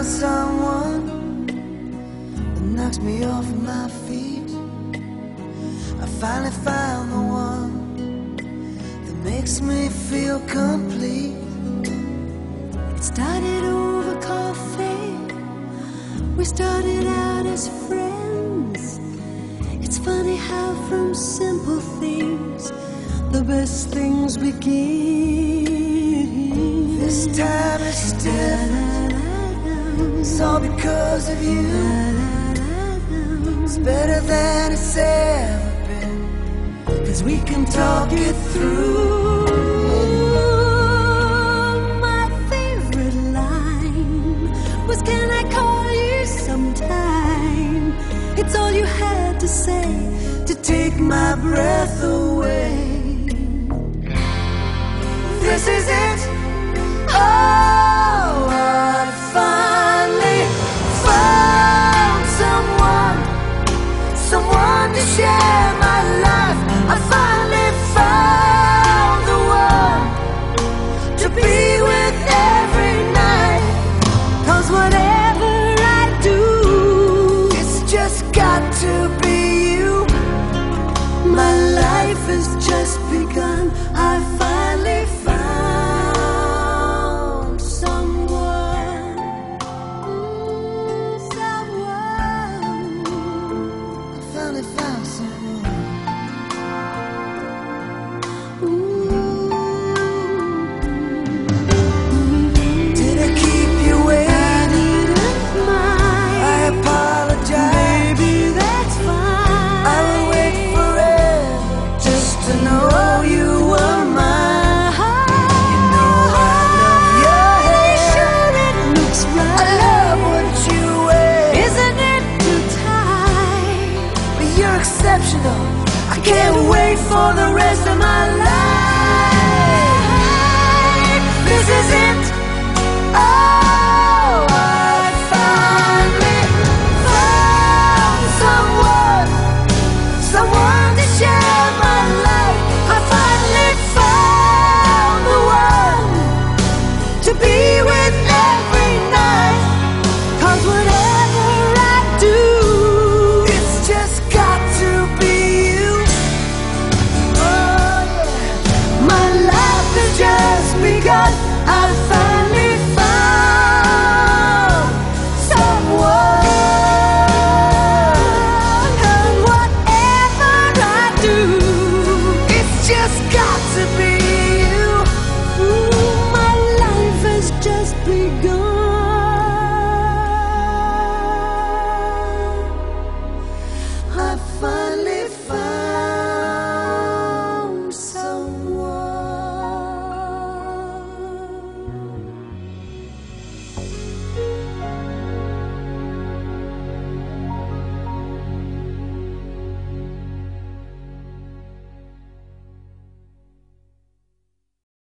someone that knocks me off my feet. I finally found the one that makes me feel complete. It started over coffee. We started out as friends. It's funny how from simple things the best things begin. This time it's different. It's all because of you. It's better than it's ever been, 'cause we can talk it through. My favorite line was, "Can I call you sometime?" It's all you had to say to take my breath away. This is it. Oh, I finally found someone to share my life. I finally found the one to be with every night. 'Cause whatever I do, it's just got to be you. My life has just begun. I finally found someone. I finally found someone. Did I keep you waiting? I apologize. Baby, that's fine. I will wait forever just to know you were mine. You know I love your hair. Sure, it looks right. I love what you wear. Isn't it too tight? But you're exceptional. I can't wait for the rest of my life. This is it. Oh, I finally found someone to share my life. I finally found the one to be